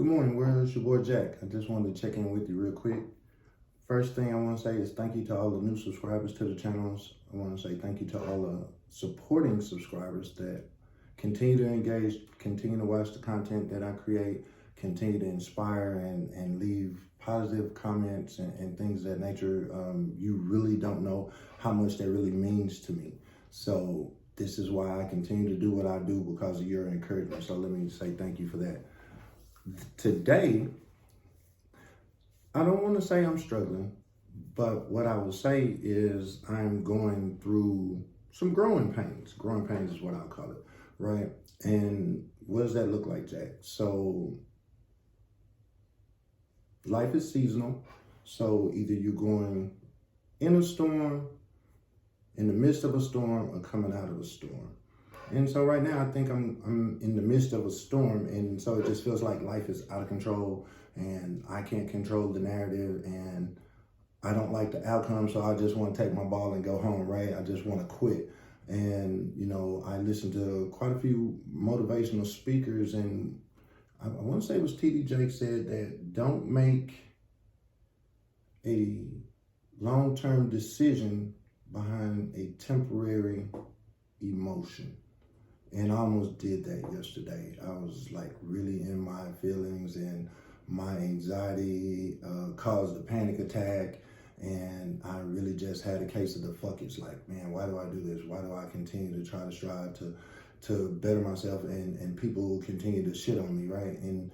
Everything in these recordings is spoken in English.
Good morning, world. It's your boy Jack. I just wanted to check in with you real quick. First thing I want to say is thank you to all the new subscribers to the channels. I want to say thank you to all the supporting subscribers that continue to engage, continue to watch the content that I create, continue to inspire and leave positive comments and things of that nature. You really don't know how much that really means to me. So this is why I continue to do what I do, because of your encouragement. So let me say thank you for that. Today, I don't want to say I'm struggling, but what I will say is I'm going through some growing pains. Growing pains is what I'll call it, right? And what does that look like, Jack? So life is seasonal. So either you're going in a storm, in the midst of a storm, or coming out of a storm. And so right now, I think I'm in the midst of a storm, and so it just feels like life is out of control, and I can't control the narrative, and I don't like the outcome, so I just want to take my ball and go home, right? I just want to quit. And, you know, I listened to quite a few motivational speakers, and I want to say it was T.D. Jakes said that don't make a long-term decision behind a temporary emotion. And I almost did that yesterday. I was like really in my feelings, and my anxiety caused a panic attack. And I really just had a case of the fuck it's. Like, man, why do I do this? Why do I continue to try to strive to better myself, and people continue to shit on me, right? And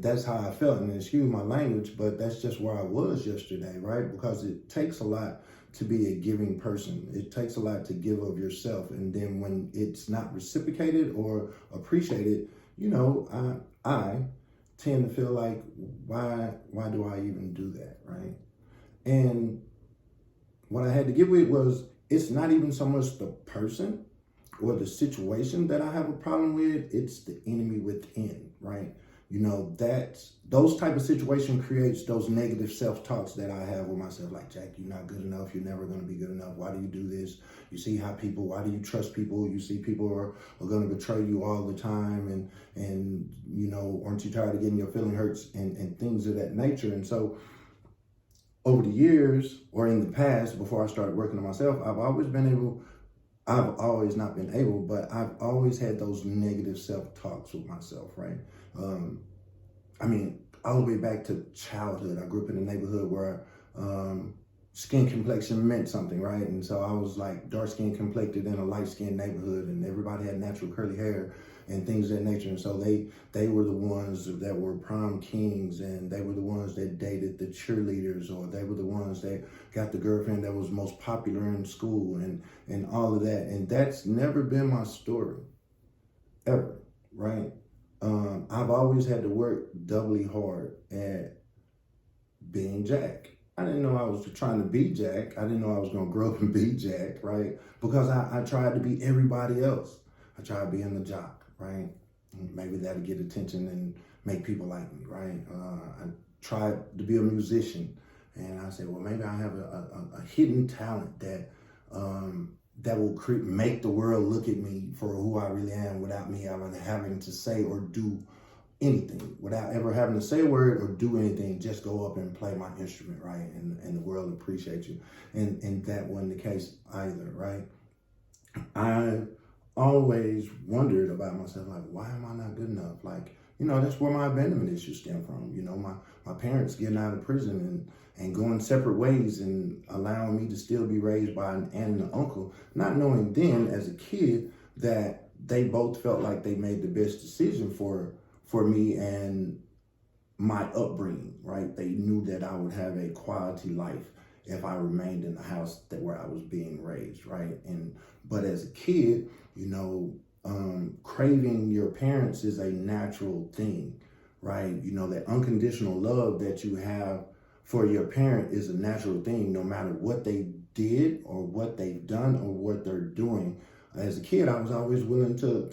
that's how I felt. And excuse my language, but that's just where I was yesterday, right? Because it takes a lot to be a giving person. It takes a lot to give of yourself. And then when it's not reciprocated or appreciated, you know, I tend to feel like, why do I even do that, right? And what I had to get with was, it's not even so much the person or the situation that I have a problem with, it's the enemy within, right? You know, those type of situation creates those negative self-talks that I have with myself, like, Jack, you're not good enough. You're never going to be good enough. Why do you do this? You see how people, why do you trust people? You see people are going to betray you all the time. And, you know, aren't you tired of getting your feeling hurts and things of that nature? And so over the years, or in the past, before I started working on myself, I've always not been able, but I've always had those negative self-talks with myself, right? I mean, all the way back to childhood. I grew up in a neighborhood where skin complexion meant something, right? And so I was like dark skin complected in a light skinned neighborhood, and everybody had natural curly hair and things of that nature. And so they were the ones that were prom kings, and they were the ones that dated the cheerleaders, or they were the ones that got the girlfriend that was most popular in school, and all of that. And that's never been my story, ever, right? I've always had to work doubly hard at being Jack. I didn't know I was trying to be Jack. I didn't know I was going to grow up and be Jack, right? Because I tried to be everybody else. I tried being the jock, right? Maybe that'll get attention and make people like me, right? I tried to be a musician, and I said, well, maybe I have a hidden talent that will make the world look at me for who I really am, without me ever having to say or do anything, without ever having to say a word or do anything. Just go up and play my instrument, right? And the world appreciates you. And that wasn't the case either, right? I always wondered about myself, like, why am I not good enough? Like, you know, that's where my abandonment issues stem from. You know, my parents getting out of prison and going separate ways, and allowing me to still be raised by an aunt and an uncle, not knowing then as a kid that they both felt like they made the best decision for me and my upbringing, right? They knew that I would have a quality life if I remained in the house where I was being raised, right? But as a kid, you know, craving your parents is a natural thing, right? You know, that unconditional love that you have for your parent is a natural thing, no matter what they did or what they've done or what they're doing. As a kid, I was always willing to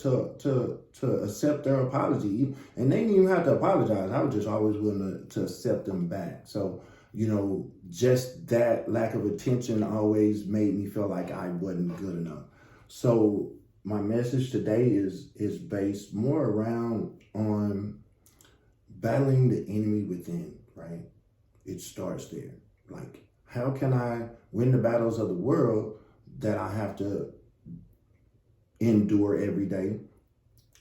accept their apology, and they didn't even have to apologize. I was just always willing to accept them back. So, you know, just that lack of attention always made me feel like I wasn't good enough. So my message today is based more around on battling the enemy within, right? It starts there. Like, how can I win the battles of the world that I have to endure every day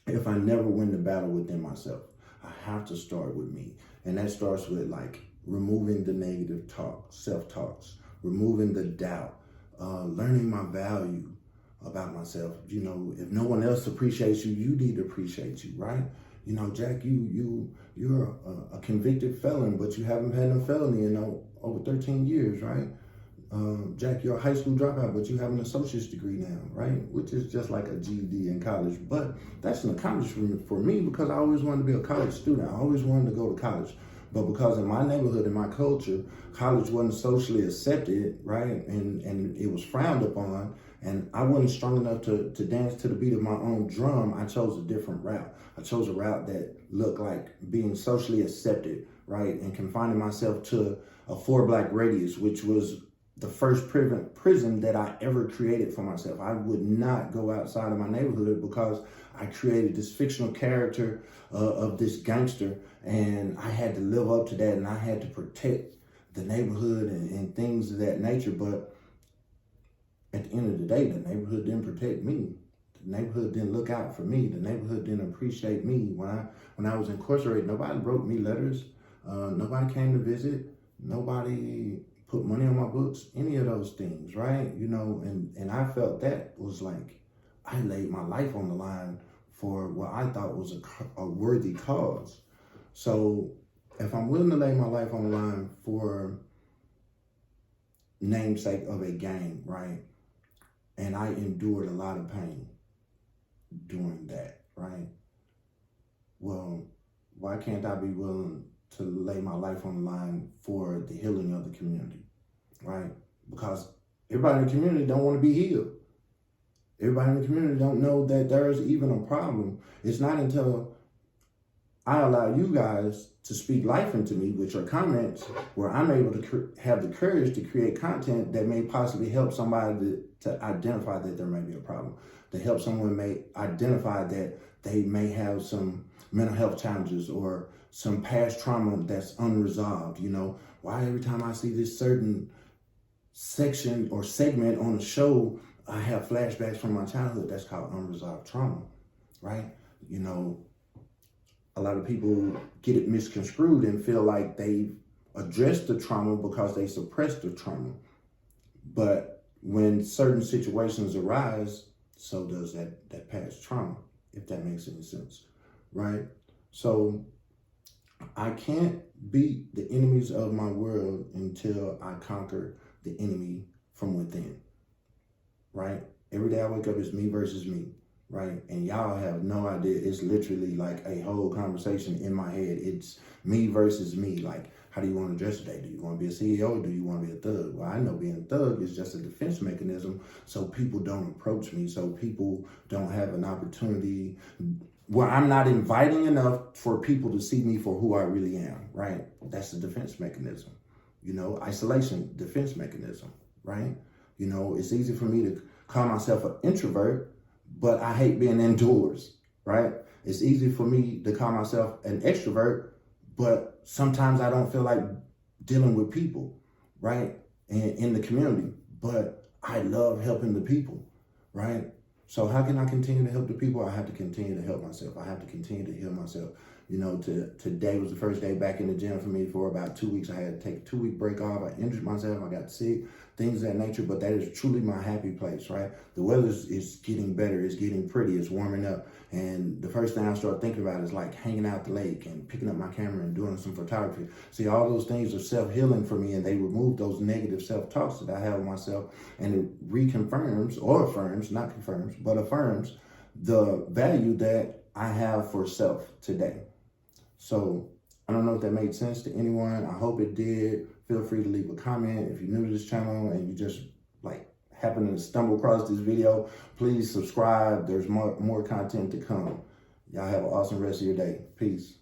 if I never win the battle within myself? I have to start with me. And that starts with like removing the negative talk, self-talks, removing the doubt, learning my value about myself. You know, if no one else appreciates you, you need to appreciate you, right? You know, Jack, you're a convicted felon, but you haven't had a felony in over 13 years, right? Jack, you're a high school dropout, but you have an associate's degree now, right? Which is just like a GED in college. But that's an accomplishment for me because I always wanted to be a college student. I always wanted to go to college. But because in my neighborhood, in my culture, college wasn't socially accepted, right? And it was frowned upon. And I wasn't strong enough to dance to the beat of my own drum. I chose a different route. I chose a route that looked like being socially accepted, right? And confining myself to a 4-block radius, which was the first prison that I ever created for myself. I would not go outside of my neighborhood because I created this fictional character of this gangster, and I had to live up to that, and I had to protect the neighborhood and things of that nature. But at the end of the day, the neighborhood didn't protect me. The neighborhood didn't look out for me. The neighborhood didn't appreciate me. When I was incarcerated, nobody wrote me letters. Nobody came to visit. Nobody put money on my books, any of those things, right? You know, and I felt that was like, I laid my life on the line for what I thought was a worthy cause. So if I'm willing to lay my life on the line for namesake of a gang, right? And I endured a lot of pain doing that, right? Well, why can't I be willing to lay my life on the line for the healing of the community, right? Because everybody in the community don't want to be healed. Everybody in the community don't know that there is even a problem. It's not until I allow you guys to speak life into me with your comments where I'm able to have the courage to create content that may possibly help somebody to identify that there may be a problem, to help someone may identify that they may have some mental health challenges or some past trauma that's unresolved. You know, why every time I see this certain section or segment on a show, I have flashbacks from my childhood? That's called unresolved trauma, right? You know, a lot of people get it misconstrued and feel like they've addressed the trauma because they suppressed the trauma. But when certain situations arise, so does that past trauma, if that makes any sense, right? So I can't beat the enemies of my world until I conquer the enemy from within, right? Every day I wake up, it's me versus me, right? And y'all have no idea. It's literally like a whole conversation in my head. It's me versus me. Like, how do you want to dress today? Do you want to be a CEO or do you want to be a thug? Well, I know being a thug is just a defense mechanism so people don't approach me, so people don't have an opportunity where I'm not inviting enough for people to see me for who I really am, right? That's the defense mechanism. You know, isolation, defense mechanism, right? You know, it's easy for me to call myself an introvert, but I hate being indoors, right? It's easy for me to call myself an extrovert, but sometimes I don't feel like dealing with people, right? In the community, but I love helping the people, right? So how can I continue to help the people? I have to continue to help myself. I have to continue to heal myself. You know, today was the first day back in the gym for me for about 2 weeks. I had to take a 2-week break off. I injured myself. I got sick, things of that nature. But that is truly my happy place, right? The weather is getting better. It's getting pretty. It's warming up. And the first thing I start thinking about is like hanging out the lake and picking up my camera and doing some photography. See, all those things are self-healing for me, and they remove those negative self-talks that I have with myself, and it reconfirms or affirms, not confirms, but affirms the value that I have for self today. So I don't know if that made sense to anyone. I hope it did. Feel free to leave a comment. If you're new to this channel and you just like happen to stumble across this video, please subscribe. There's more content to come. Y'all have an awesome rest of your day. Peace.